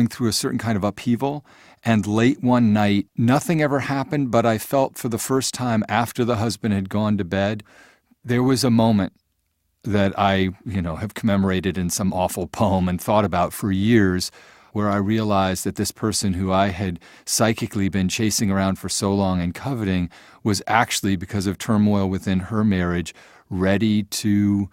through a certain kind of upheaval. And late one night, nothing ever happened, but I felt for the first time after the husband had gone to bed, there was a moment that I, have commemorated in some awful poem and thought about for years, where I realized that this person who I had psychically been chasing around for so long and coveting was actually, because of turmoil within her marriage, ready to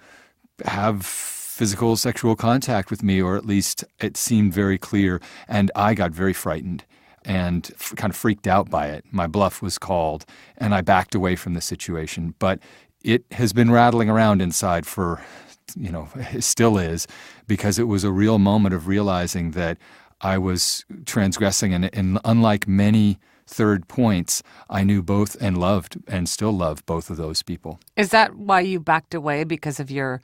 have physical sexual contact with me, or at least it seemed very clear. And I got very frightened and kind of freaked out by it. My bluff was called, and I backed away from the situation. But it has been rattling around inside for, it still is, because it was a real moment of realizing that I was transgressing. And unlike many third points, I knew both and loved and still love both of those people. Is that why you backed away, because of your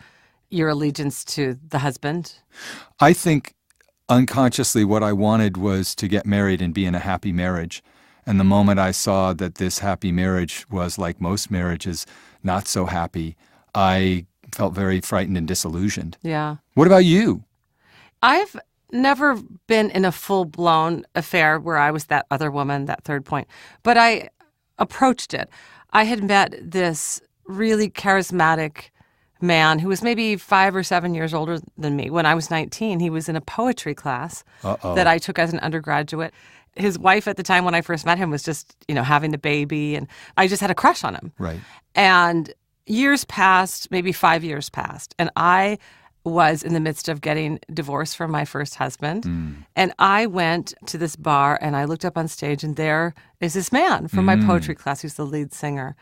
allegiance to the husband? I think unconsciously what I wanted was to get married and be in a happy marriage. And the moment I saw that this happy marriage was, like most marriages, not so happy, I felt very frightened and disillusioned. Yeah. What about you? I've never been in a full-blown affair where I was that other woman, that third point. But I approached it. I had met this really charismatic man who was maybe 5 or 7 years older than me. When I was 19, he was in a poetry class that I took as an undergraduate. His wife at the time when I first met him was just, having the baby, and I just had a crush on him. Right. And years passed, maybe 5 years passed, and I was in the midst of getting divorced from my first husband. And I went to this bar, and I looked up on stage, and there is this man from my poetry class who's the lead singer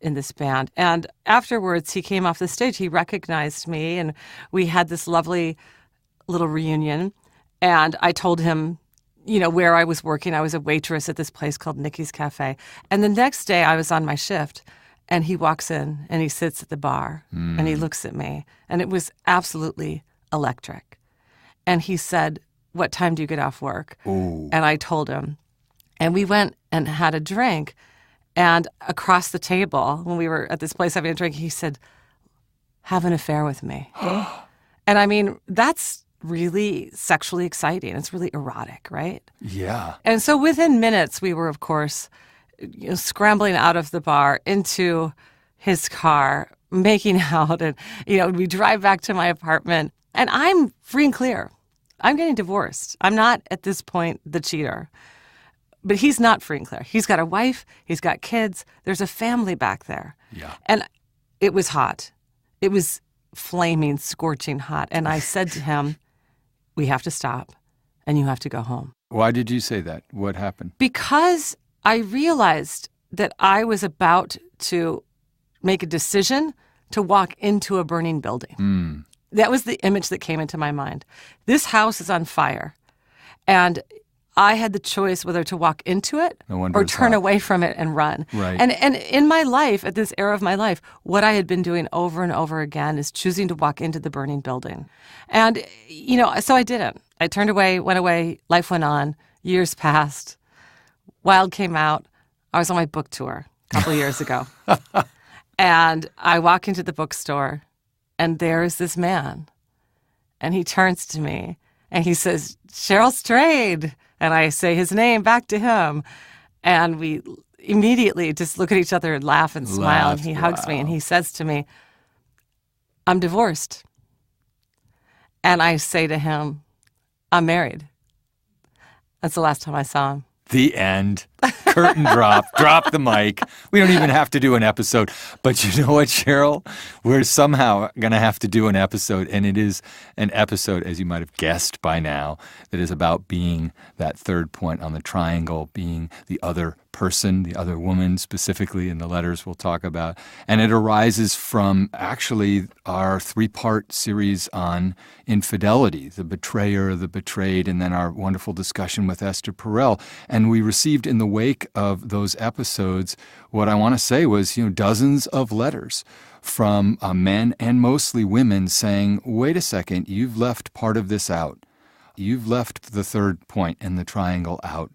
in this band. And afterwards, he came off the stage. He recognized me, and we had this lovely little reunion. And I told him, where I was working. I was a waitress at this place called Nikki's Cafe. And the next day, I was on my shift, and he walks in, and he sits at the bar, and he looks at me. And it was absolutely electric. And he said, "What time do you get off work?" Ooh. And I told him. And we went and had a drink. And across the table, when we were at this place having a drink, he said, "Have an affair with me." And I mean, that's really sexually exciting. It's really erotic, right? Yeah. And so within minutes, we were, of course, scrambling out of the bar into his car, making out. And, we drive back to my apartment. And I'm free and clear. I'm getting divorced. I'm not, at this point, the cheater. But he's not free and clear. He's got a wife. He's got kids. There's a family back there. Yeah. And it was hot. It was flaming, scorching hot. And I said to him, "We have to stop, and you have to go home." Why did you say that? What happened? Because I realized that I was about to make a decision to walk into a burning building. That was the image that came into my mind. This house is on fire, and I had the choice whether to walk into it or turn away from it and run. Right. And in my life, at this era of my life, what I had been doing over and over again is choosing to walk into the burning building. And, so I didn't. I turned away, went away, life went on, years passed. Wild came out. I was on my book tour a couple of years ago. And I walk into the bookstore, and there is this man. And he turns to me, and he says, "Cheryl Strayed." And I say his name back to him. And we immediately just look at each other and laugh and smile. And he hugs me, and he says to me, "I'm divorced." And I say to him, "I'm married." That's the last time I saw him. The end. Curtain drop. Drop the mic. We don't even have to do an episode. But you know what, Cheryl? We're somehow going to have to do an episode, and it is an episode, as you might have guessed by now, that is about being that third point on the triangle, being the other person, the other woman specifically in the letters we'll talk about. And it arises from actually our 3-part series on infidelity, the betrayer, the betrayed, and then our wonderful discussion with Esther Perel. And we received in the wake of those episodes, what I want to say was, dozens of letters from men and mostly women saying, wait a second, you've left part of this out. You've left the third point in the triangle out.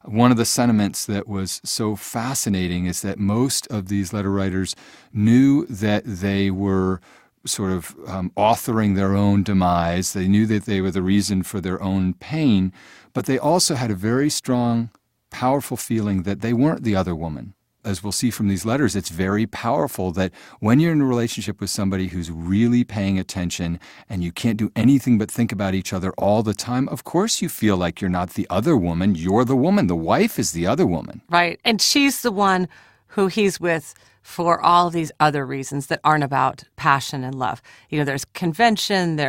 One of the sentiments that was so fascinating is that most of these letter writers knew that they were sort of authoring their own demise. They knew that they were the reason for their own pain, but they also had a very strong, powerful feeling that they weren't the other woman. As we'll see from these letters, it's very powerful that when you're in a relationship with somebody who's really paying attention and you can't do anything but think about each other all the time, of course you feel like you're not the other woman. You're the woman. The wife is the other woman. Right. And she's the one who he's with for all of these other reasons that aren't about passion and love. You know, there's convention, they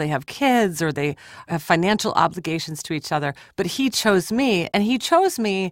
have kids or they have financial obligations to each other. But he chose me, and he chose me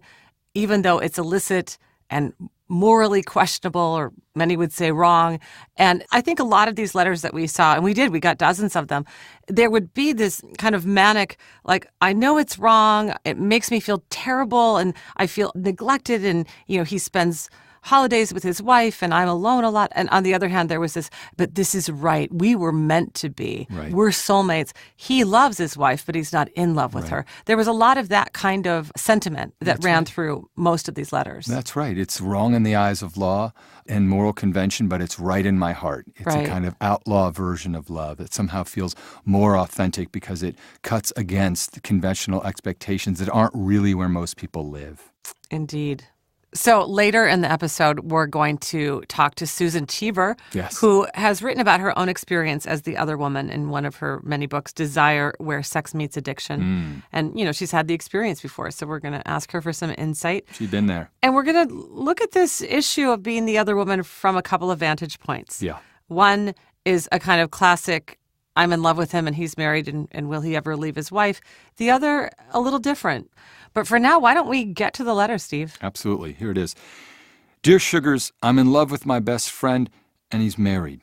even though it's illicit and morally questionable, or many would say wrong. And I think a lot of these letters that we saw, and we got dozens of them, there would be this kind of manic, like, I know it's wrong, it makes me feel terrible, and I feel neglected, and, he spends holidays with his wife, and I'm alone a lot. And on the other hand, there was this, but this is right. We were meant to be. Right. We're soulmates. He loves his wife, but he's not in love with her. There was a lot of that kind of sentiment that ran through most of these letters. That's right. It's wrong in the eyes of law and moral convention, but it's right in my heart. It's a kind of outlaw version of love that somehow feels more authentic because it cuts against the conventional expectations that aren't really where most people live. Indeed. So later in the episode, we're going to talk to Susan Cheever, Yes. who has written about her own experience as the other woman in one of her many books, Desire, Where Sex Meets Addiction. And, she's had the experience before, so we're going to ask her for some insight. She's been there. And we're going to look at this issue of being the other woman from a couple of vantage points. Yeah. One is a kind of classic, I'm in love with him and he's married and will he ever leave his wife? The other, a little different. But for now, why don't we get to the letter, Steve? Absolutely. Here it is. Dear Sugars, I'm in love with my best friend, and he's married.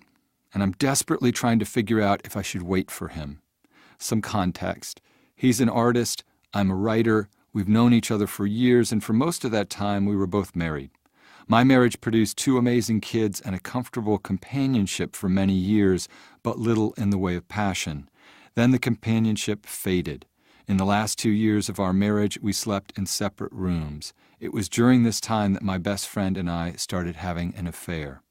And I'm desperately trying to figure out if I should wait for him. Some context. He's an artist. I'm a writer. We've known each other for years, and for most of that time, we were both married. My marriage produced 2 amazing kids and a comfortable companionship for many years, but little in the way of passion. Then the companionship faded. In the last 2 years of our marriage, we slept in separate rooms. It was during this time that my best friend and I started having an affair.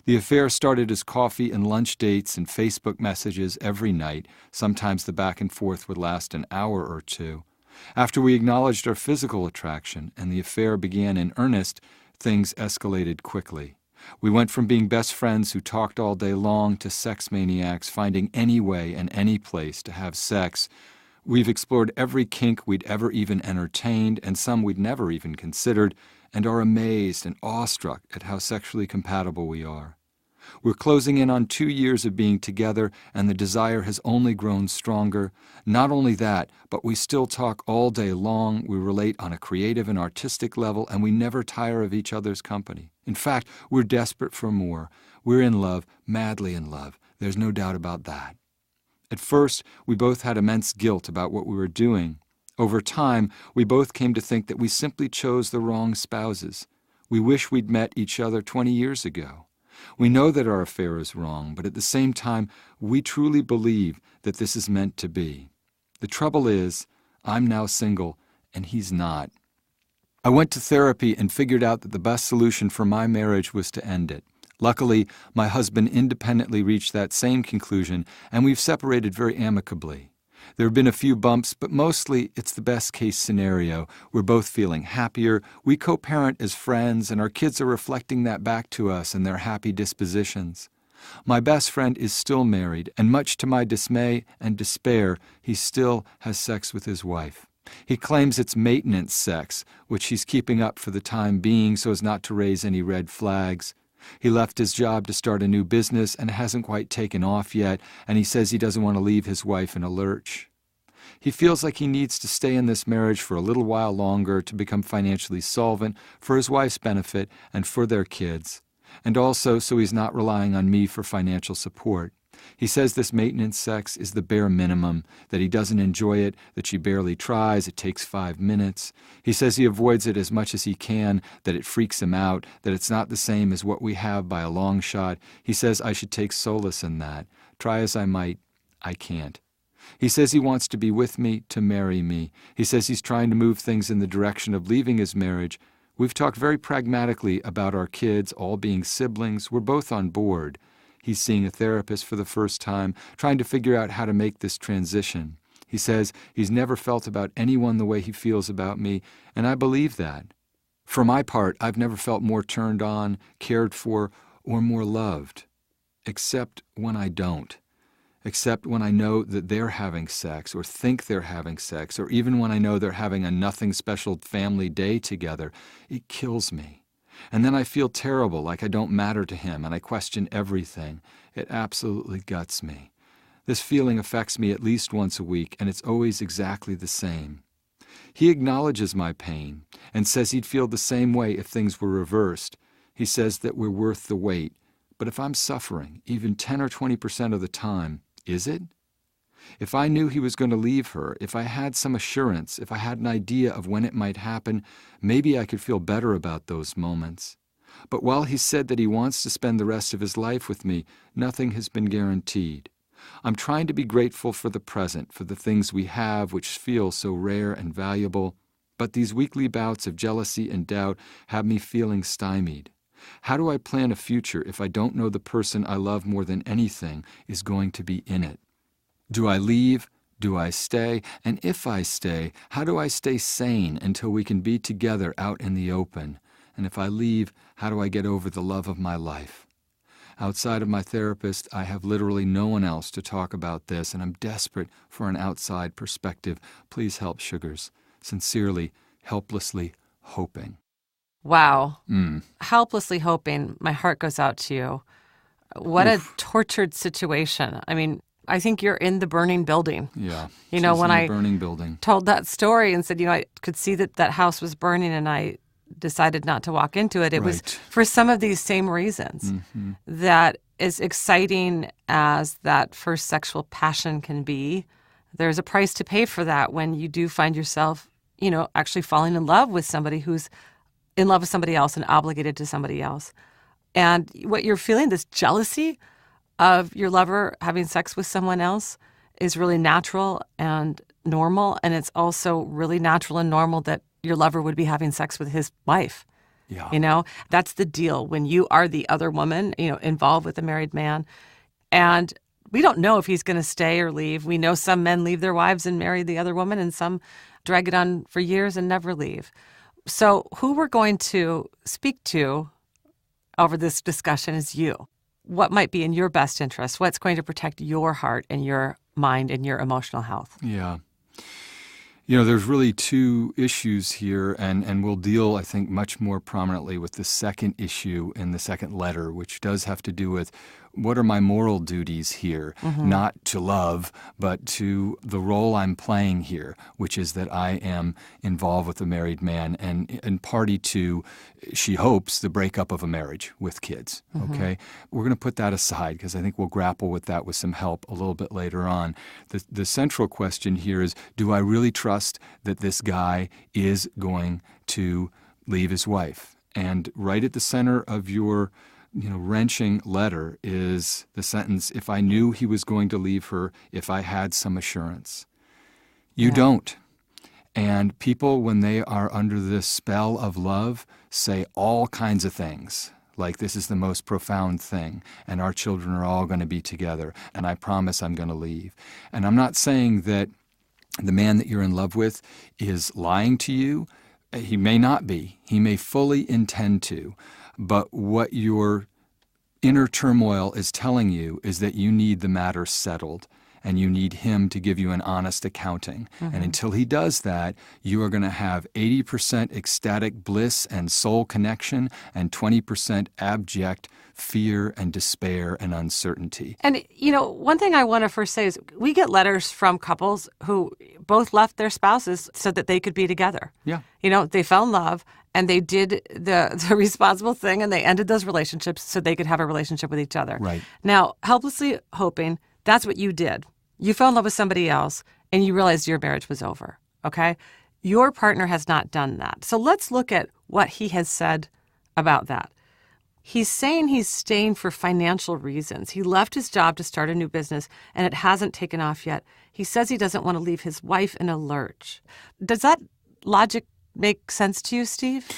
The affair started as coffee and lunch dates and Facebook messages every night. Sometimes the back and forth would last an hour or 2. After we acknowledged our physical attraction and the affair began in earnest, things escalated quickly. We went from being best friends who talked all day long to sex maniacs finding any way and any place to have sex. We've explored every kink we'd ever even entertained, and some we'd never even considered, and are amazed and awestruck at how sexually compatible we are. We're closing in on 2 years of being together, and the desire has only grown stronger. Not only that, but we still talk all day long, we relate on a creative and artistic level, and we never tire of each other's company. In fact, we're desperate for more. We're in love, madly in love. There's no doubt about that. At first, we both had immense guilt about what we were doing. Over time, we both came to think that we simply chose the wrong spouses. We wish we'd met each other 20 years ago. We know that our affair is wrong, but at the same time, we truly believe that this is meant to be. The trouble is, I'm now single, and he's not. I went to therapy and figured out that the best solution for my marriage was to end it. Luckily, my husband independently reached that same conclusion, and we've separated very amicably. There have been a few bumps, but mostly it's the best-case scenario. We're both feeling happier, we co-parent as friends, and our kids are reflecting that back to us in their happy dispositions. My best friend is still married, and much to my dismay and despair, he still has sex with his wife. He claims it's maintenance sex, which he's keeping up for the time being so as not to raise any red flags. He left his job to start a new business and it hasn't quite taken off yet, and he says he doesn't want to leave his wife in a lurch. He feels like he needs to stay in this marriage for a little while longer to become financially solvent for his wife's benefit and for their kids, and also so he's not relying on me for financial support. He says this maintenance sex is the bare minimum, that he doesn't enjoy it, that she barely tries, it takes 5 minutes. He says he avoids it as much as he can, that it freaks him out, that it's not the same as what we have by a long shot. He says I should take solace in that. Try as I might, I can't. He says he wants to be with me, to marry me. He says he's trying to move things in the direction of leaving his marriage. We've talked very pragmatically about our kids all being siblings. We're both on board. He's seeing a therapist for the first time, trying to figure out how to make this transition. He says he's never felt about anyone the way he feels about me, and I believe that. For my part, I've never felt more turned on, cared for, or more loved, except when I don't. Except when I know that they're having sex, or think they're having sex, or even when I know they're having a nothing special family day together. It kills me. And then I feel terrible, like I don't matter to him, and I question everything. It absolutely guts me. This feeling affects me at least once a week, and it's always exactly the same. He acknowledges my pain and says he'd feel the same way if things were reversed. He says that we're worth the wait. But if I'm suffering, even 10 or 20% of the time, is it? If I knew he was going to leave her, if I had some assurance, if I had an idea of when it might happen, maybe I could feel better about those moments. But while he said that he wants to spend the rest of his life with me, nothing has been guaranteed. I'm trying to be grateful for the present, for the things we have which feel so rare and valuable, but these weekly bouts of jealousy and doubt have me feeling stymied. How do I plan a future if I don't know the person I love more than anything is going to be in it? Do I leave? Do I stay? And if I stay, how do I stay sane until we can be together out in the open? And if I leave, how do I get over the love of my life? Outside of my therapist, I have literally no one else to talk about this, and I'm desperate for an outside perspective. Please help, Sugars. Sincerely, helplessly hoping. Wow. Helplessly hoping. My heart goes out to you. What a tortured situation. I mean, I think you're in the burning building. Yeah. You know, when I burning building. told that story and said, I could see that that house was burning and I decided not to walk into it. It was for some of these same reasons. That as exciting as that first sexual passion can be, there's a price to pay for that when you do find yourself, actually falling in love with somebody who's in love with somebody else and obligated to somebody else. And what you're feeling, this jealousy of your lover having sex with someone else, is really natural and normal. And it's also really natural and normal that your lover would be having sex with his wife. Yeah. That's the deal when you are the other woman, involved with a married man. And we don't know if he's going to stay or leave. We know some men leave their wives and marry the other woman, and some drag it on for years and never leave. So who we're going to speak to over this discussion is you. What might be in your best interest? What's going to protect your heart and your mind and your emotional health? Yeah. There's really two issues here, and we'll deal, I think, much more prominently with the second issue in the second letter, which does have to do with what are my moral duties here, not to love, but to the role I'm playing here, which is that I am involved with a married man and party to, she hopes, the breakup of a marriage with kids, okay? We're going to put that aside because I think we'll grapple with that with some help a little bit later on. The central question here is, do I really trust that this guy is going to leave his wife? And right at the center of your wrenching letter is the sentence, if I knew he was going to leave her, if I had some assurance. You don't. And people, when they are under this spell of love, say all kinds of things, like this is the most profound thing, and our children are all going to be together, and I promise I'm going to leave. And I'm not saying that the man that you're in love with is lying to you. He may not be. He may fully intend to. But what your inner turmoil is telling you is that you need the matter settled, and you need him to give you an honest accounting. And until he does that, you are going to have 80% ecstatic bliss and soul connection and 20% abject fear and despair and uncertainty. And, one thing I want to first say is we get letters from couples who both left their spouses so that they could be together. Yeah. They fell in love and they did the responsible thing and they ended those relationships so they could have a relationship with each other. Right. Now, helplessly hoping, that's what you did. You fell in love with somebody else and you realized your marriage was over, okay? Your partner has not done that. So let's look at what he has said about that. He's saying he's staying for financial reasons. He left his job to start a new business, and it hasn't taken off yet. He says he doesn't want to leave his wife in a lurch. Does that logic make sense to you, Steve?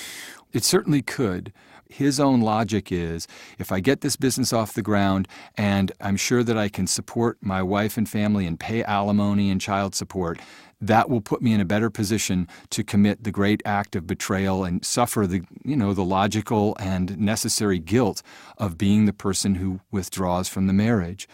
It certainly could. his own logic is, if I get this business off the ground and I'm sure that I can support my wife and family and pay alimony and child support, that will put me in a better position to commit the great act of betrayal and suffer the logical and necessary guilt of being the person who withdraws from the marriage.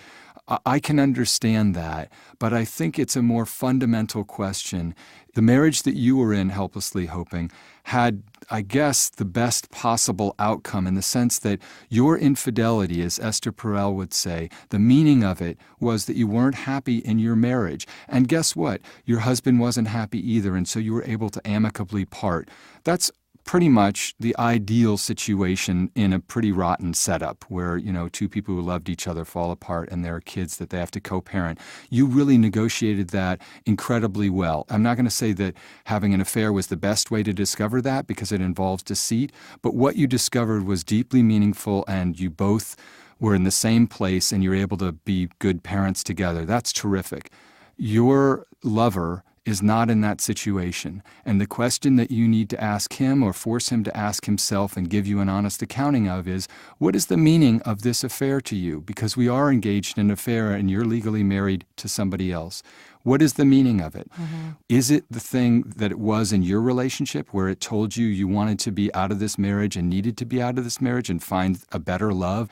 I can understand that, but I think it's a more fundamental question. The marriage that you were in, helplessly hoping, had, I guess, the best possible outcome in the sense that your infidelity, as Esther Perel would say, the meaning of it was that you weren't happy in your marriage. And guess what? Your husband wasn't happy either, and so you were able to amicably part. That's pretty much the ideal situation in a pretty rotten setup where, two people who loved each other fall apart and there are kids that they have to co-parent. You really negotiated that incredibly well. I'm not going to say that having an affair was the best way to discover that because it involves deceit, but what you discovered was deeply meaningful and you both were in the same place and you're able to be good parents together. That's terrific. Your lover is not in that situation. And the question that you need to ask him or force him to ask himself and give you an honest accounting of is, what is the meaning of this affair to you? Because we are engaged in an affair and you're legally married to somebody else. What is the meaning of it? Mm-hmm. Is it the thing that it was in your relationship where it told you you wanted to be out of this marriage and needed to be out of this marriage and find a better love?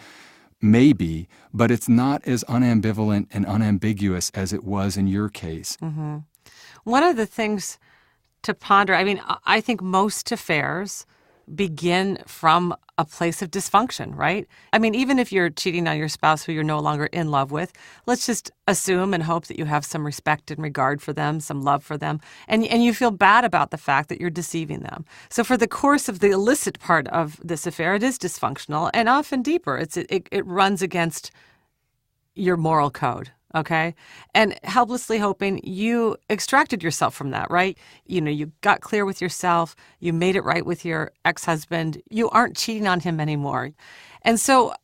Maybe, but it's not as unambivalent and unambiguous as it was in your case. Mm-hmm. One of the things to ponder, I think most affairs begin from a place of dysfunction, right? Even if you're cheating on your spouse who you're no longer in love with, let's just assume and hope that you have some respect and regard for them, some love for them, and you feel bad about the fact that you're deceiving them. So for the course of the illicit part of this affair, it is dysfunctional and often deeper. It runs against your moral code. Okay. And helplessly hoping, you extracted yourself from that, right? You got clear with yourself. You made it right with your ex-husband. You aren't cheating on him anymore. And so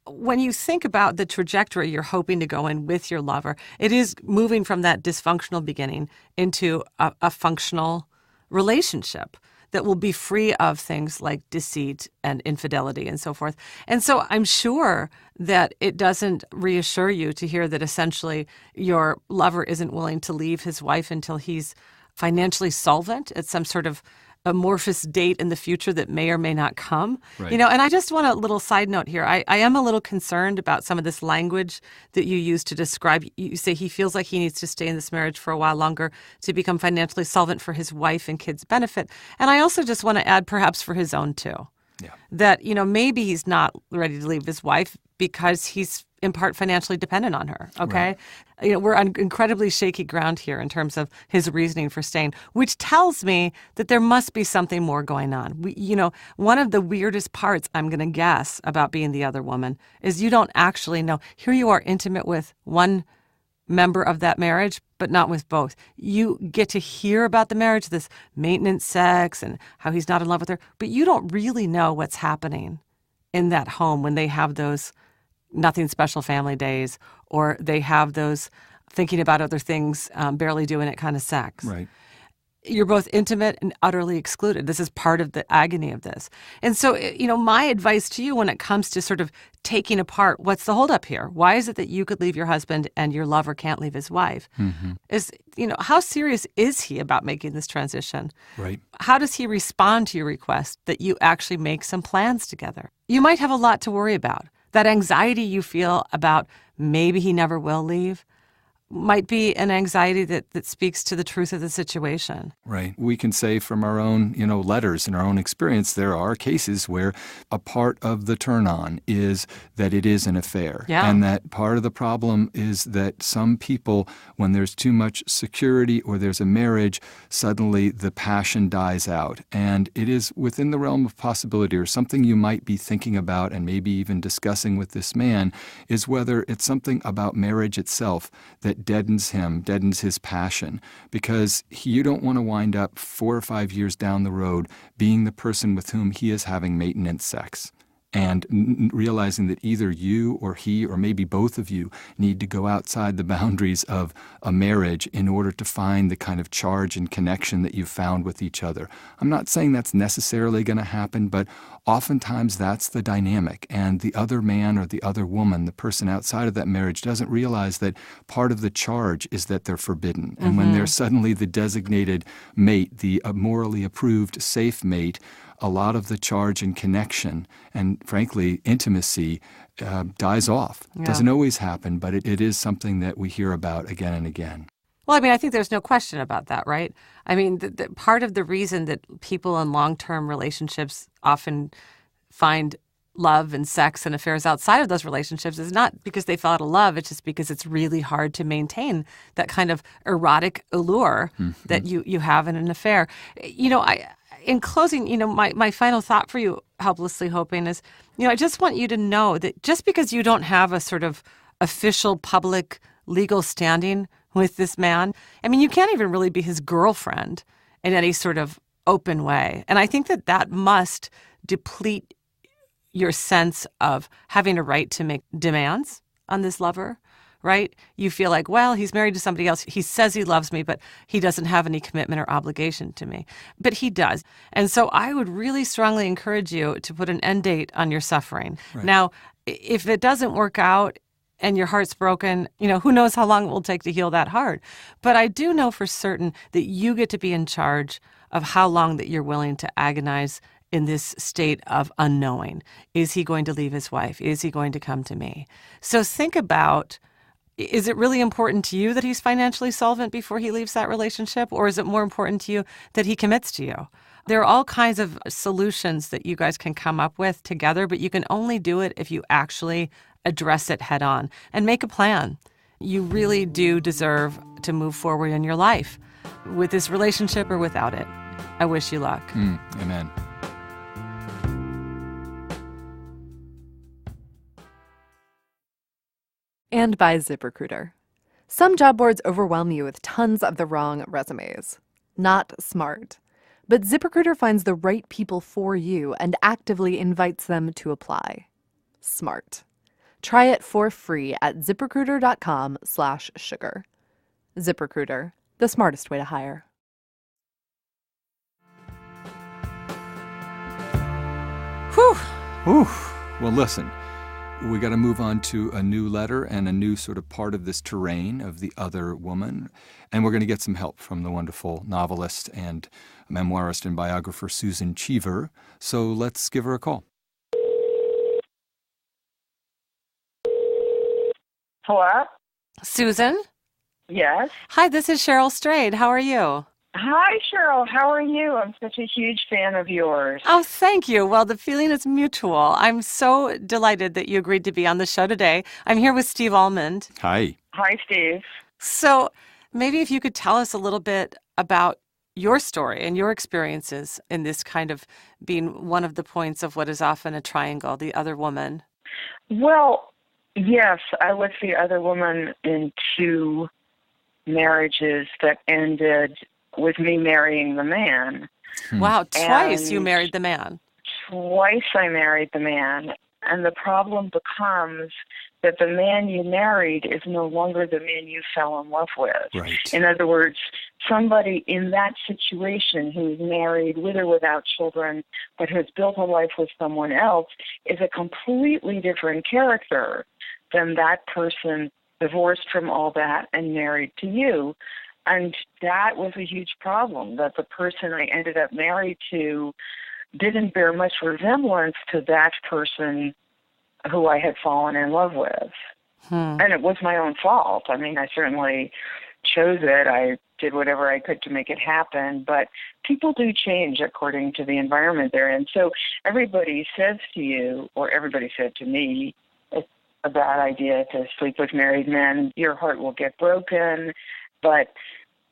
when you think about the trajectory you're hoping to go in with your lover, it is moving from that dysfunctional beginning into a functional relationship that will be free of things like deceit and infidelity and so forth. And so I'm sure that it doesn't reassure you to hear that essentially your lover isn't willing to leave his wife until he's financially solvent at some sort of amorphous date in the future that may or may not come. Right. And I just want a little side note here. I am a little concerned about some of this language that you use to describe. You say he feels like he needs to stay in this marriage for a while longer to become financially solvent for his wife and kids' benefit. And I also just want to add perhaps for his own too. Yeah. That, maybe he's not ready to leave his wife because he's in part financially dependent on her, okay? Right. We're on incredibly shaky ground here in terms of his reasoning for staying, which tells me that there must be something more going on. One of the weirdest parts, I'm going to guess, about being the other woman is you don't actually know. Here you are intimate with one member of that marriage, but not with both. You get to hear about the marriage, this maintenance sex and how he's not in love with her, but you don't really know what's happening in that home when they have those nothing special family days, or they have those thinking about other things, barely doing it kind of sex. Right. You're both intimate and utterly excluded. This is part of the agony of this. And so, my advice to you when it comes to sort of taking apart what's the holdup here? Why is it that you could leave your husband and your lover can't leave his wife? Mm-hmm. Is, how serious is he about making this transition? Right. How does he respond to your request that you actually make some plans together? You might have a lot to worry about. That anxiety you feel about maybe he never will leave might be an anxiety that speaks to the truth of the situation. Right. We can say from our own, letters and our own experience, there are cases where a part of the turn on is that it is an affair. Yeah. And that part of the problem is that some people, when there's too much security or there's a marriage, suddenly the passion dies out. And it is within the realm of possibility, or something you might be thinking about and maybe even discussing with this man, is whether it's something about marriage itself that deadens his passion, because you don't want to wind up 4 or 5 years down the road being the person with whom he is having maintenance sex. and realizing that either you or he or maybe both of you need to go outside the boundaries of a marriage in order to find the kind of charge and connection that you've found with each other. I'm not saying that's necessarily going to happen, but oftentimes that's the dynamic. And the other man or the other woman, the person outside of that marriage, doesn't realize that part of the charge is that they're forbidden. And when they're suddenly the designated mate, the morally approved, safe mate, a lot of the charge and connection and, frankly, intimacy dies off. Yeah. Doesn't always happen, but it is something that we hear about again and again. Well, I mean, I think there's no question about that, right? I mean, the part of the reason that people in long-term relationships often find love and sex and affairs outside of those relationships is not because they fell out of love. It's just because it's really hard to maintain that kind of erotic allure that you have in an affair. In closing, my final thought for you, Helplessly Hoping, is, I just want you to know that just because you don't have a sort of official public legal standing with this man, I mean, you can't even really be his girlfriend in any sort of open way. And I think that must deplete your sense of having a right to make demands on this lover, right? You feel like, well, he's married to somebody else. He says he loves me, but he doesn't have any commitment or obligation to me. But he does. And so I would really strongly encourage you to put an end date on your suffering. Right. Now, if it doesn't work out and your heart's broken, who knows how long it will take to heal that heart. But I do know for certain that you get to be in charge of how long that you're willing to agonize in this state of unknowing. Is he going to leave his wife? Is he going to come to me? So think about, is it really important to you that he's financially solvent before he leaves that relationship? Or is it more important to you that he commits to you? There are all kinds of solutions that you guys can come up with together, but you can only do it if you actually address it head on and make a plan. You really do deserve to move forward in your life with this relationship or without it. I wish you luck. Amen. And by ZipRecruiter. Some job boards overwhelm you with tons of the wrong resumes. Not smart. But ZipRecruiter finds the right people for you and actively invites them to apply. Smart. Try it for free at ZipRecruiter.com/sugar. ZipRecruiter, the smartest way to hire. Whew. Whew. Well, listen. We got to move on to a new letter and a new sort of part of this terrain of the other woman. And we're going to get some help from the wonderful novelist and memoirist and biographer Susan Cheever. So let's give her a call. Hello? Susan? Yes. Hi, this is Cheryl Strayed. How are you? Hi, Cheryl. How are you? I'm such a huge fan of yours. Oh, thank you. Well, the feeling is mutual. I'm so delighted that you agreed to be on the show today. I'm here with Steve Almond. Hi. Hi, Steve. So maybe if you could tell us a little bit about your story and your experiences in this kind of being one of the points of what is often a triangle, the other woman. Well, yes, I was the other woman in 2 marriages that ended with me marrying the man. Wow, twice And you married the man. Twice I married the man. And the problem becomes that the man you married is no longer the man you fell in love with. Right. In other words, somebody in that situation who's married with or without children, but who has built a life with someone else, is a completely different character than that person divorced from all that and married to you. And that was a huge problem, that the person I ended up married to didn't bear much resemblance to that person who I had fallen in love with. And it was my own fault. I mean, I certainly chose it. I did whatever I could to make it happen. But people do change according to the environment they're in. So everybody says to you, or everybody said to me, it's a bad idea to sleep with married men. Your heart will get broken. But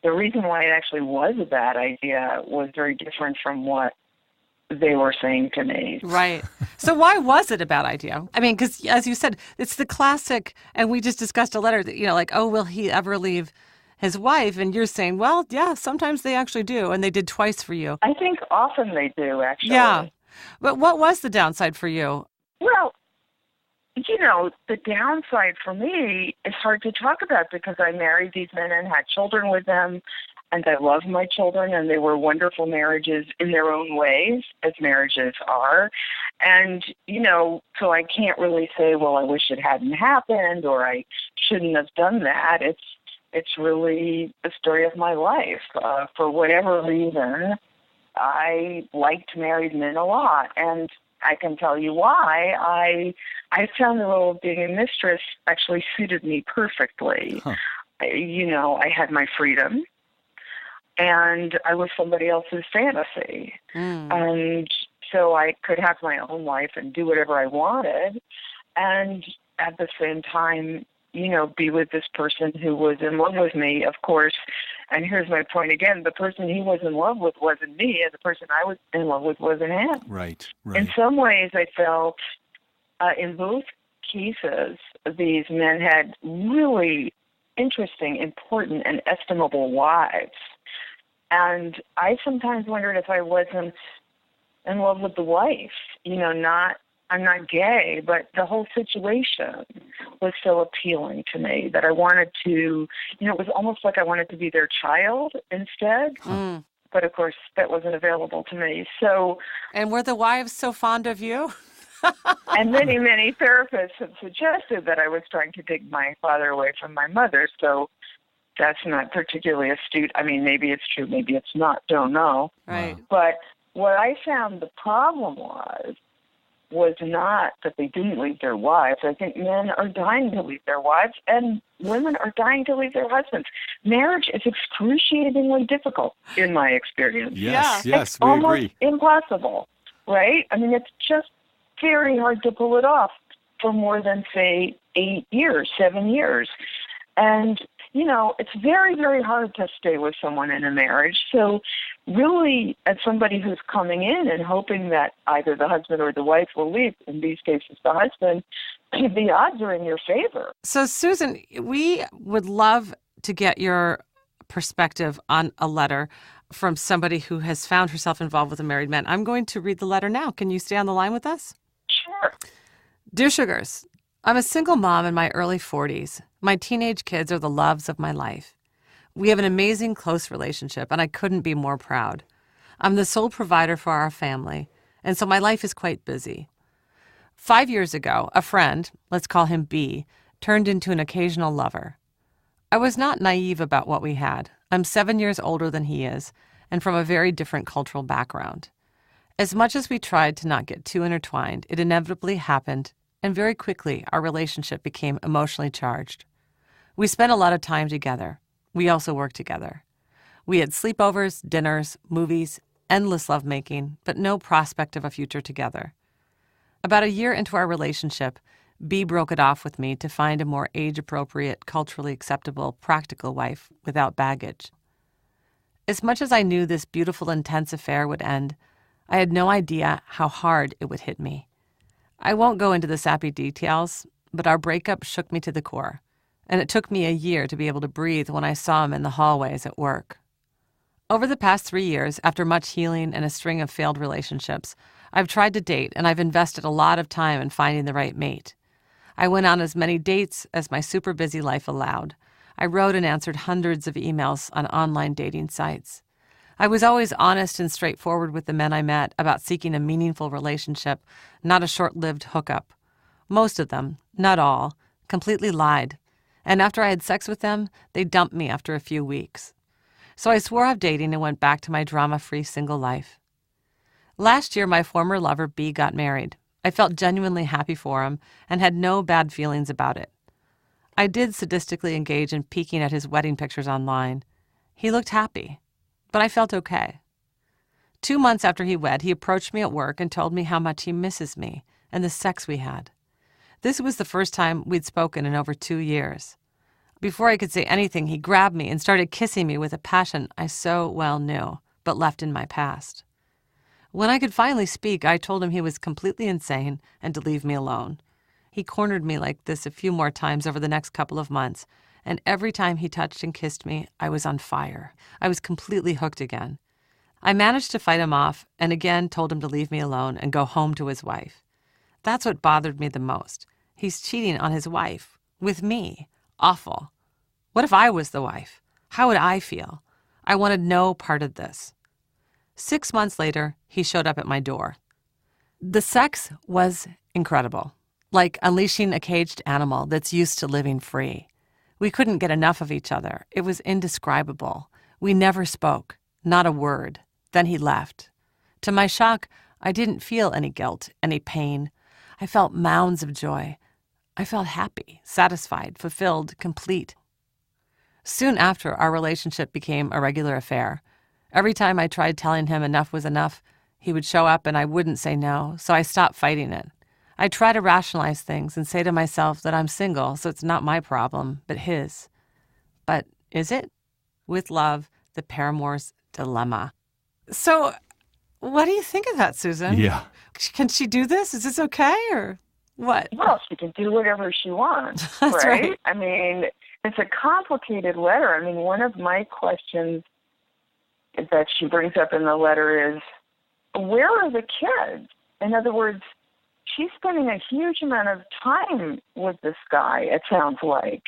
the reason why it actually was a bad idea was very different from what they were saying to me. Right. So why was it a bad idea? I mean, because as you said, it's the classic, and we just discussed a letter that, like, oh, will he ever leave his wife? And you're saying, well, yeah, sometimes they actually do, and they did twice for you. I think often they do, actually. Yeah. But what was the downside for you? Well, the downside for me is hard to talk about because I married these men and had children with them, and I love my children, and they were wonderful marriages in their own ways, as marriages are. And, so I can't really say, well, I wish it hadn't happened or I shouldn't have done that. It's really the story of my life. For whatever reason, I liked married men a lot, and I can tell you why. I found the role of being a mistress actually suited me perfectly. Huh. I had my freedom, and I was somebody else's fantasy. And so I could have my own life and do whatever I wanted, and at the same time, be with this person who was in love with me, of course. And here's my point again. The person he was in love with wasn't me, and the person I was in love with wasn't him. Right. In some ways, I felt in both cases, these men had really interesting, important, and estimable wives. And I sometimes wondered if I wasn't in love with the wife. I'm not gay, but the whole situation was so appealing to me that I wanted to, it was almost like I wanted to be their child instead. But of course, that wasn't available to me. So, and were the wives so fond of you? And many, many therapists have suggested that I was trying to take my father away from my mother. So that's not particularly astute. I mean, maybe it's true, maybe it's not, don't know. Right. But what I found the problem was not that they didn't leave their wives. I think men are dying to leave their wives, and women are dying to leave their husbands. Marriage is excruciatingly difficult, in my experience. Yes, It's we almost agree. impossible, right? I mean, it's just very hard to pull it off for more than, say, 8 years, 7 years. And, it's very, very hard to stay with someone in a marriage. So really, as somebody who's coming in and hoping that either the husband or the wife will leave, in these cases the husband, the odds are in your favor. So, Susan, we would love to get your perspective on a letter from somebody who has found herself involved with a married man. I'm going to read the letter now. Can you stay on the line with us? Sure. Dear Sugars, I'm a single mom in my early 40s. My teenage kids are the loves of my life. We have an amazing close relationship, and I couldn't be more proud. I'm the sole provider for our family, and so my life is quite busy. 5 years ago, a friend, let's call him B, turned into an occasional lover. I was not naive about what we had. I'm 7 years older than he is, and from a very different cultural background. As much as we tried to not get too intertwined, it inevitably happened, and very quickly our relationship became emotionally charged. We spent a lot of time together. We also worked together. We had sleepovers, dinners, movies, endless lovemaking, but no prospect of a future together. About a year into our relationship, B broke it off with me to find a more age-appropriate, culturally acceptable, practical wife without baggage. As much as I knew this beautiful, intense affair would end, I had no idea how hard it would hit me. I won't go into the sappy details, but our breakup shook me to the core, and it took me a year to be able to breathe when I saw him in the hallways at work. Over the past 3 years, after much healing and a string of failed relationships, I've tried to date, and I've invested a lot of time in finding the right mate. I went on as many dates as my super busy life allowed. I wrote and answered hundreds of emails on online dating sites. I was always honest and straightforward with the men I met about seeking a meaningful relationship, not a short-lived hookup. Most of them, not all, completely lied. And after I had sex with them, they dumped me after a few weeks. So I swore off dating and went back to my drama-free single life. Last year, my former lover, B, got married. I felt genuinely happy for him and had no bad feelings about it. I did sadistically engage in peeking at his wedding pictures online. He looked happy, but I felt okay. 2 months after he wed, he approached me at work and told me how much he misses me and the sex we had. This was the first time we'd spoken in over 2 years. Before I could say anything, he grabbed me and started kissing me with a passion I so well knew, but left in my past. When I could finally speak, I told him he was completely insane and to leave me alone. He cornered me like this a few more times over the next couple of months, and every time he touched and kissed me, I was on fire. I was completely hooked again. I managed to fight him off and again told him to leave me alone and go home to his wife. That's what bothered me the most. He's cheating on his wife. With me. Awful. What if I was the wife? How would I feel? I wanted no part of this. 6 months later, he showed up at my door. The sex was incredible, like unleashing a caged animal that's used to living free. We couldn't get enough of each other. It was indescribable. We never spoke, not a word. Then he left. To my shock, I didn't feel any guilt, any pain. I felt mounds of joy. I felt happy, satisfied, fulfilled, complete. Soon after, our relationship became a regular affair. Every time I tried telling him enough was enough, he would show up and I wouldn't say no, so I stopped fighting it. I try to rationalize things and say to myself that I'm single, so it's not my problem, but his. But is it? With love, the paramour's dilemma. So, what do you think of that, Susan? Yeah. Can she do this? Is this okay, or what? Well, she can do whatever she wants, That's right. I mean, it's a complicated letter. I mean, one of my questions that she brings up in the letter is, where are the kids? In other words, she's spending a huge amount of time with this guy, it sounds like.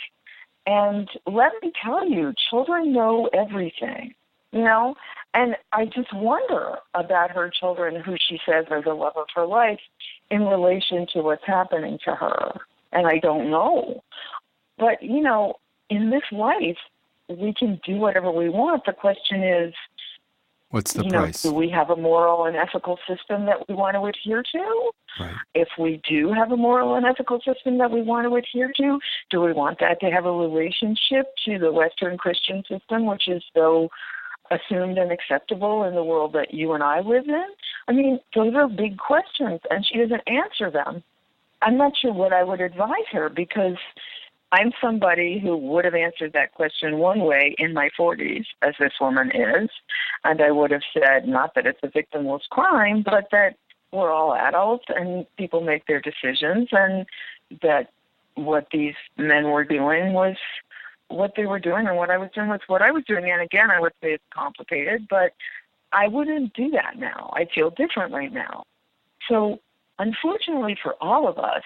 And let me tell you, children know everything, you know? And I just wonder about her children, who she says are the love of her life, in relation to what's happening to her. And I don't know. But, you know, in this life, we can do whatever we want. The question is, what's the price? Do we have a moral and ethical system that we want to adhere to? Right. If we do have a moral and ethical system that we want to adhere to, do we want that to have a relationship to the Western Christian system, which is so assumed and acceptable in the world that you and I live in? I mean, those are big questions, and she doesn't answer them. I'm not sure what I would advise her, because I'm somebody who would have answered that question one way in my 40s, as this woman is, and I would have said, not that it's a victimless crime, but that we're all adults and people make their decisions, and that what these men were doing was what they were doing, and what I was doing was what I was doing. And again, I would say it's complicated, but I wouldn't do that now. I feel differently now. So unfortunately for all of us,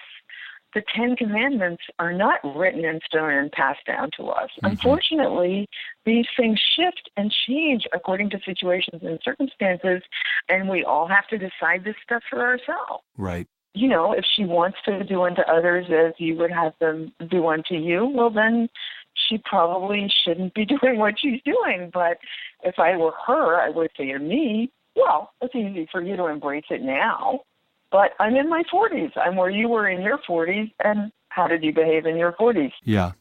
the 10 Commandments are not written in stone and passed down to us. Mm-hmm. Unfortunately, these things shift and change according to situations and circumstances, and we all have to decide this stuff for ourselves. Right. You know, if she wants to do unto others as you would have them do unto you, well, then she probably shouldn't be doing what she's doing. But if I were her, I would say to me, well, it's easy for you to embrace it now. But I'm in my 40s. I'm where you were in your 40s, and how did you behave in your 40s? Yeah.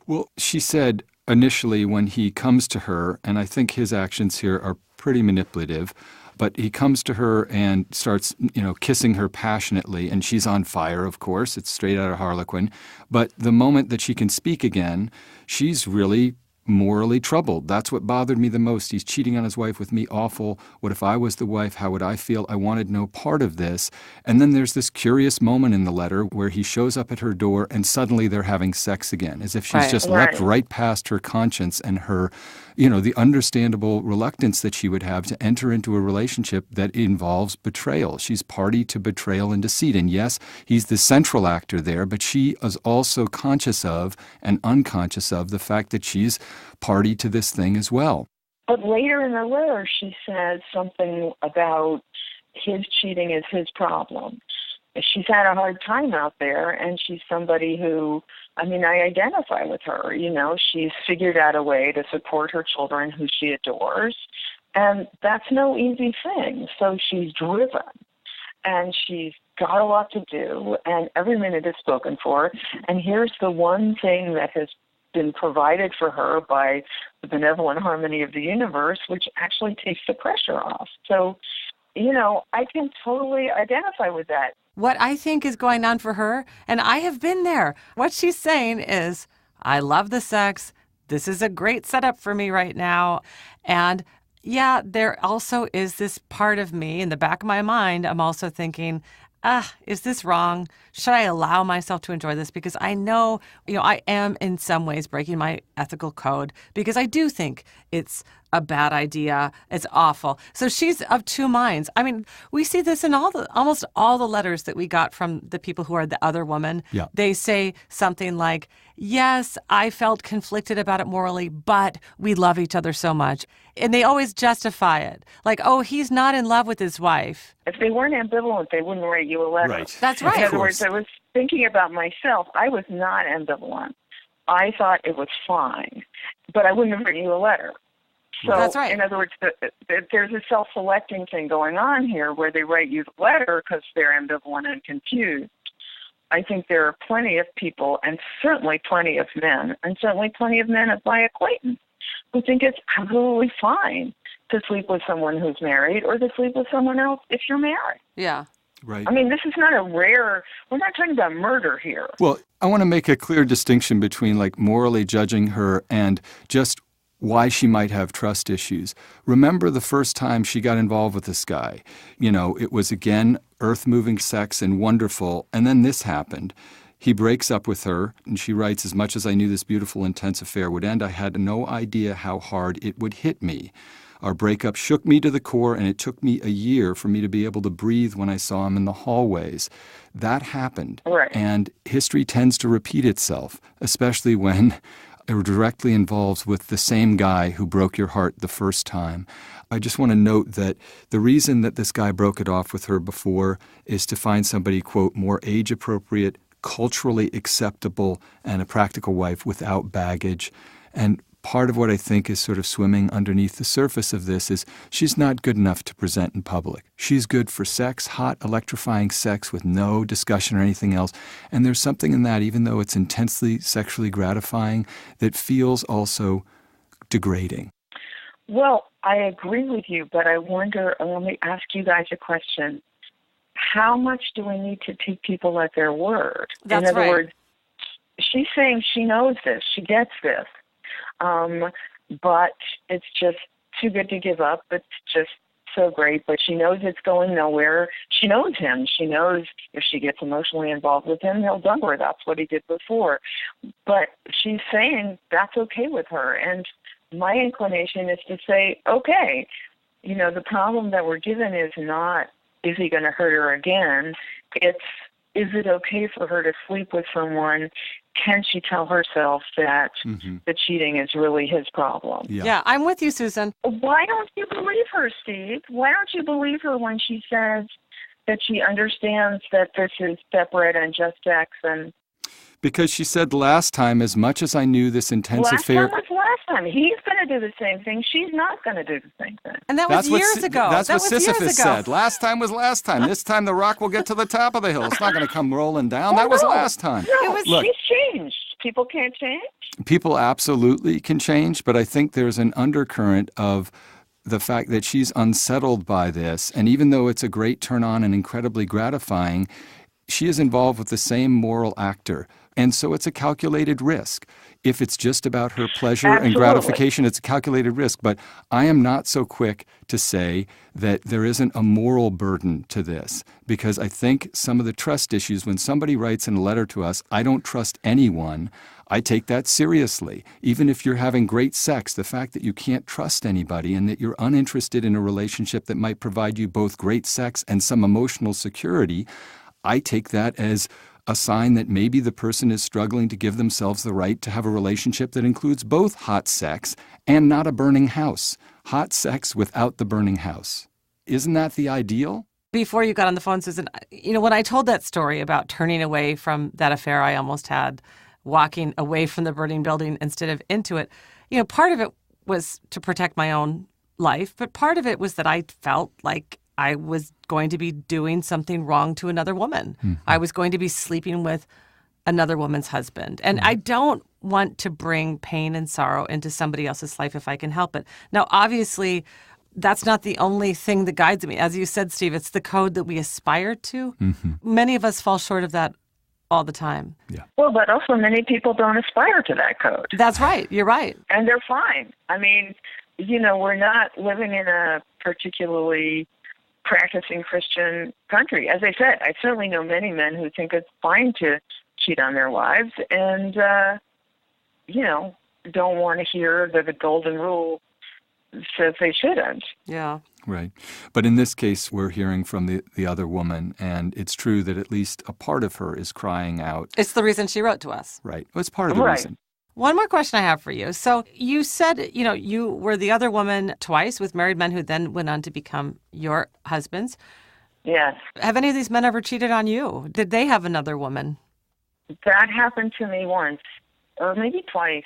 Well, she said initially when he comes to her, and I think his actions here are pretty manipulative, but he comes to her and starts, kissing her passionately, and she's on fire, of course. It's straight out of Harlequin. But the moment that she can speak again, she's really morally troubled. That's what bothered me the most. He's cheating on his wife with me. Awful. What if I was the wife? How would I feel? I wanted no part of this. And then there's this curious moment in the letter where he shows up at her door and suddenly they're having sex again, as if she's just leapt right past her conscience and her, the understandable reluctance that she would have to enter into a relationship that involves betrayal. She's party to betrayal and deceit. And yes, he's the central actor there, but she is also conscious of and unconscious of the fact that she's party to this thing as well. But later in the letter, she says something about his cheating is his problem. She's had a hard time out there, and she's somebody who, I identify with her. She's figured out a way to support her children who she adores, and that's no easy thing. So she's driven, and she's got a lot to do, and every minute is spoken for. And here's the one thing that has been provided for her by the benevolent harmony of the universe, which actually takes the pressure off. So, I can totally identify with that. What I think is going on for her, and I have been there, what she's saying is, I love the sex. This is a great setup for me right now. And yeah, there also is this part of me in the back of my mind. I'm also thinking, is this wrong? Should I allow myself to enjoy this? Because I know, I am in some ways breaking my ethical code, because I do think it's a bad idea. It's awful. So she's of two minds. I mean, we see this in almost all the letters that we got from the people who are the other woman. Yeah. They say something like, yes, I felt conflicted about it morally, but we love each other so much. And they always justify it. Like, oh, he's not in love with his wife. If they weren't ambivalent, they wouldn't write you a letter. Right. That's right. In other words, I was thinking about myself. I was not ambivalent. I thought it was fine, but I wouldn't have written you a letter. So, that's right. In other words, there's a self-selecting thing going on here where they write you the letter because they're ambivalent and confused. I think there are plenty of people, and certainly plenty of men, and certainly plenty of men of my acquaintance, who think it's absolutely fine to sleep with someone who's married or to sleep with someone else if you're married. Yeah. Right. I mean, this is not we're not talking about murder here. Well, I want to make a clear distinction between like morally judging her and just why she might have trust issues. Remember the first time she got involved with this guy. You know, it was, again, earth-moving sex and wonderful, and then this happened. He breaks up with her, and she writes, as much as I knew this beautiful, intense affair would end, I had no idea how hard it would hit me. Our breakup shook me to the core, and it took me a year for me to be able to breathe when I saw him in the hallways. That happened, Right. And history tends to repeat itself, especially when it directly involves with the same guy who broke your heart the first time. I just want to note that the reason that this guy broke it off with her before is to find somebody, quote, more age-appropriate, culturally acceptable, and a practical wife without baggage. And part of what I think is sort of swimming underneath the surface of this is she's not good enough to present in public. She's good for sex, hot, electrifying sex with no discussion or anything else. And there's something in that, even though it's intensely sexually gratifying, that feels also degrading. Well, I agree with you, but I wonder, let me ask you guys a question. How much do we need to take people at their word? That's in other right. words, she's saying she knows this, she gets this. But it's just too good to give up. It's just so great, but she knows it's going nowhere. She knows him. She knows if she gets emotionally involved with him, he'll dump her. That's what he did before. But she's saying that's okay with her. And my inclination is to say, okay, you know, the problem that we're given is not, is he going to hurt her again? It's, is it okay for her to sleep with someone? Can she tell herself that the cheating is really his problem? Yeah, I'm with you, Susan. Why don't you believe her, Steve? Why don't you believe her when she says that she understands that this is separate and just sex? And Because she said last time, as much as I knew this intense affair... Last time was last time. He's going to do the same thing. She's not going to do the same thing. And that was years ago. That's that what was Sisyphus years ago. said. Last time was last time. This time the rock will get to the top of the hill. It's not going to come rolling down. That was last time. No, Look, she's changed. People can't change. people absolutely can change, but I think there's an undercurrent of the fact that she's unsettled by this. And even though it's a great turn on and incredibly gratifying, she is involved with the same moral actor. And so it's a calculated risk. If it's just about her pleasure and gratification, it's a calculated risk. But I am not so quick to say that there isn't a moral burden to this, because I think some of the trust issues, when somebody writes in a letter to us, I don't trust anyone, I take that seriously. Even if you're having great sex, the fact that you can't trust anybody and that you're uninterested in a relationship that might provide you both great sex and some emotional security, I take that as a sign that maybe the person is struggling to give themselves the right to have a relationship that includes both hot sex and not a burning house. Hot sex without the burning house. Isn't that the ideal? Before you got on the phone, Susan, you know, when I told that story about turning away from that affair I almost had, walking away from the burning building instead of into it, you know, part of it was to protect my own life, but part of it was that I felt like I was going to be doing something wrong to another woman. Mm-hmm. I was going to be sleeping with another woman's husband. And I don't want to bring pain and sorrow into somebody else's life if I can help it. Now, obviously, that's not the only thing that guides me. As you said, Steve, it's the code that we aspire to. Mm-hmm. Many of us fall short of that all the time. Yeah. Well, but also many people don't aspire to that code. That's right. You're right. And they're fine. I mean, you know, we're not living in a particularly practicing Christian country. As I said, I certainly know many men who think it's fine to cheat on their wives and, you know, don't want to hear that the golden rule says they shouldn't. Yeah. Right. But in this case, we're hearing from the other woman, and it's true that at least a part of her is crying out. It's the reason she wrote to us. Right. Well, it's part of the Right. reason. One more question I have for you. So you said, you were the other woman twice with married men who then went on to become your husbands. Yes. Have any of these men ever cheated on you? Did they have another woman? That happened to me once, or maybe twice.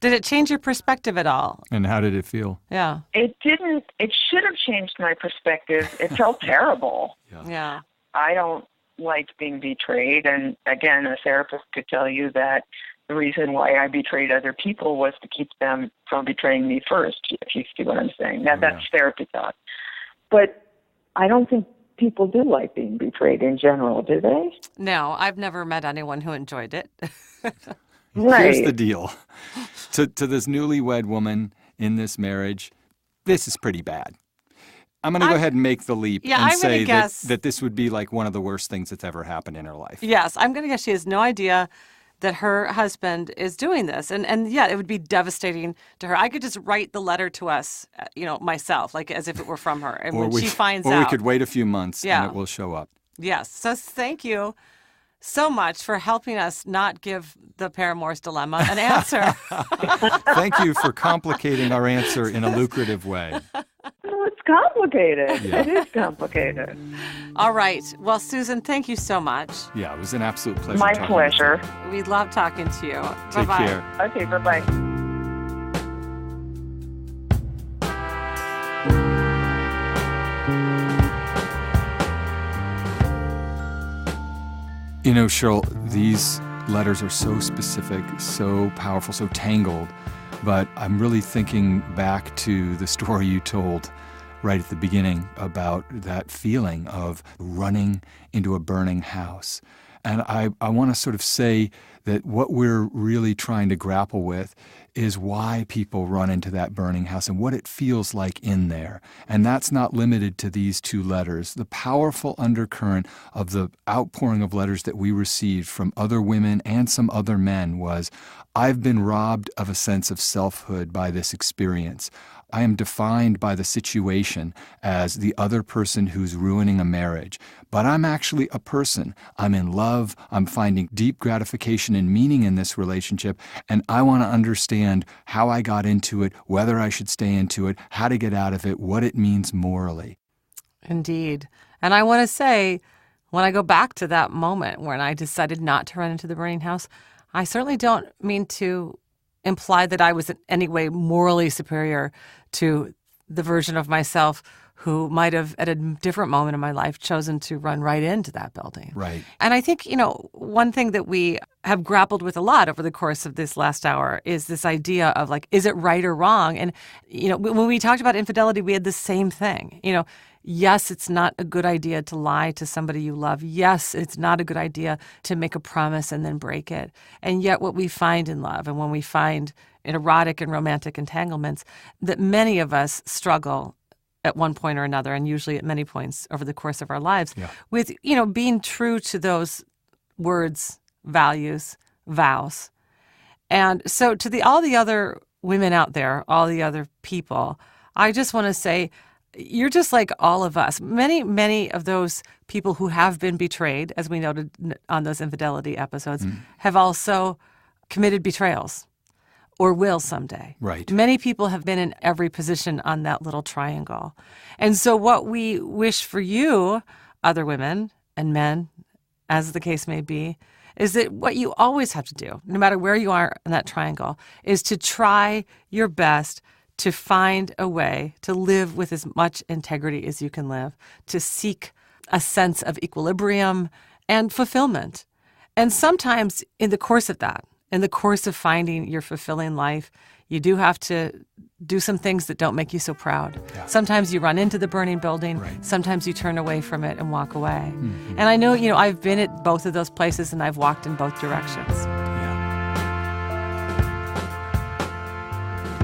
Did it change your perspective at all? And how did it feel? Yeah. It didn't. It should have changed my perspective. It felt terrible. Yeah. I don't like being betrayed. And again, a therapist could tell you that the reason why I betrayed other people was to keep them from betraying me first, if you see what I'm saying. That's therapy talk. But I don't think people do like being betrayed in general, do they? No, I've never met anyone who enjoyed it. Right. Here's the deal. To this newlywed woman in this marriage, this is pretty bad. I'm going to go ahead and make the leap and I'm say gonna guess, that this would be like one of the worst things that's ever happened in her life. Yes, I'm going to guess she has no idea that her husband is doing this. And yeah, it would be devastating to her. I could just write the letter to us, myself, like as if it were from her. And when she finds out. Or we could wait a few months Yeah. and it will show up. Yes. So thank you so much for helping us not give the paramour's dilemma an answer. Thank you for complicating our answer in a lucrative way. No, it's complicated. Yeah. It is complicated. All right. Well, Susan, thank you so much. Yeah, it was an absolute pleasure. My talking pleasure. with you. We love talking to you. Take Bye-bye. care. Okay, bye-bye. You know, Cheryl, these letters are so specific, so powerful, so tangled, but I'm really thinking back to the story you told right at the beginning about that feeling of running into a burning house. And I want to sort of say that what we're really trying to grapple with is why people run into that burning house and what it feels like in there. And that's not limited to these two letters. The powerful undercurrent of the outpouring of letters that we received from other women and some other men was, I've been robbed of a sense of selfhood by this experience. I am defined by the situation as the other person who's ruining a marriage. But I'm actually a person. I'm in love. I'm finding deep gratification and meaning in this relationship. And I want to understand how I got into it, whether I should stay into it, how to get out of it, what it means morally. Indeed. And I want to say, when I go back to that moment when I decided not to run into the burning house, I certainly don't mean to imply that I was in any way morally superior to the version of myself who might have, at a different moment in my life, chosen to run right into that building. Right. And I think, one thing that we have grappled with a lot over the course of this last hour is this idea of, like, is it right or wrong? And, when we talked about infidelity, we had the same thing. Yes, it's not a good idea to lie to somebody you love. Yes, it's not a good idea to make a promise and then break it. And yet what we find in love and when we find in erotic and romantic entanglements, that many of us struggle at one point or another, and usually at many points over the course of our lives, with, being true to those words, values, vows. And so to all the other women out there, all the other people, I just want to say, you're just like all of us. Many, many of those people who have been betrayed, as we noted on those infidelity episodes, have also committed betrayals or will someday. Right. Many people have been in every position on that little triangle. And so what we wish for you, other women and men, as the case may be, is that what you always have to do, no matter where you are in that triangle, is to try your best to find a way to live with as much integrity as you can live, to seek a sense of equilibrium and fulfillment. And sometimes in the course of that, in the course of finding your fulfilling life, you do have to do some things that don't make you so proud. Yeah. Sometimes you run into the burning building. Right. Sometimes you turn away from it and walk away. Mm-hmm. And I know, I've been at both of those places and I've walked in both directions.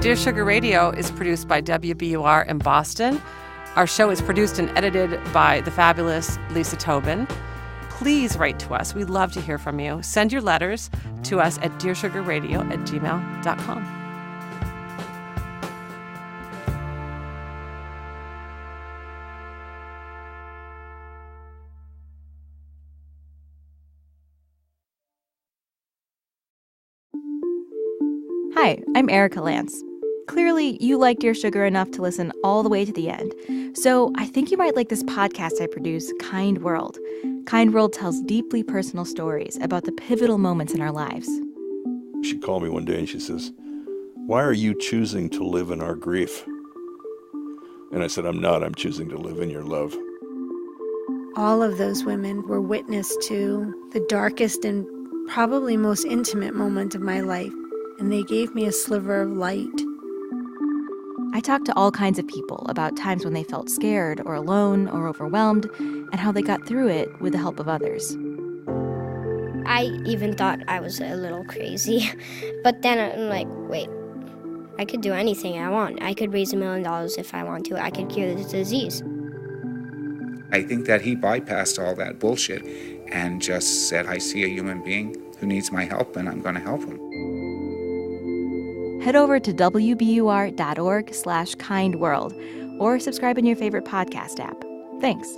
Dear Sugar Radio is produced by WBUR in Boston. Our show is produced and edited by the fabulous Lisa Tobin. Please write to us. We'd love to hear from you. Send your letters to us at dearsugarradio@gmail.com. Hi, I'm Erica Lance. Clearly, you liked your sugar enough to listen all the way to the end. So I think you might like this podcast I produce, Kind World. Kind World tells deeply personal stories about the pivotal moments in our lives. She called me one day and she says, "Why are you choosing to live in our grief?" And I said, "I'm not. I'm choosing to live in your love." All of those women were witness to the darkest and probably most intimate moment of my life, and they gave me a sliver of light. I talked to all kinds of people about times when they felt scared or alone or overwhelmed and how they got through it with the help of others. I even thought I was a little crazy, but then I'm like, wait, I could do anything I want. I could raise $1 million if I want to. I could cure this disease. I think that he bypassed all that bullshit and just said, I see a human being who needs my help and I'm going to help him. Head over to wbur.org/kindworld or subscribe in your favorite podcast app. Thanks.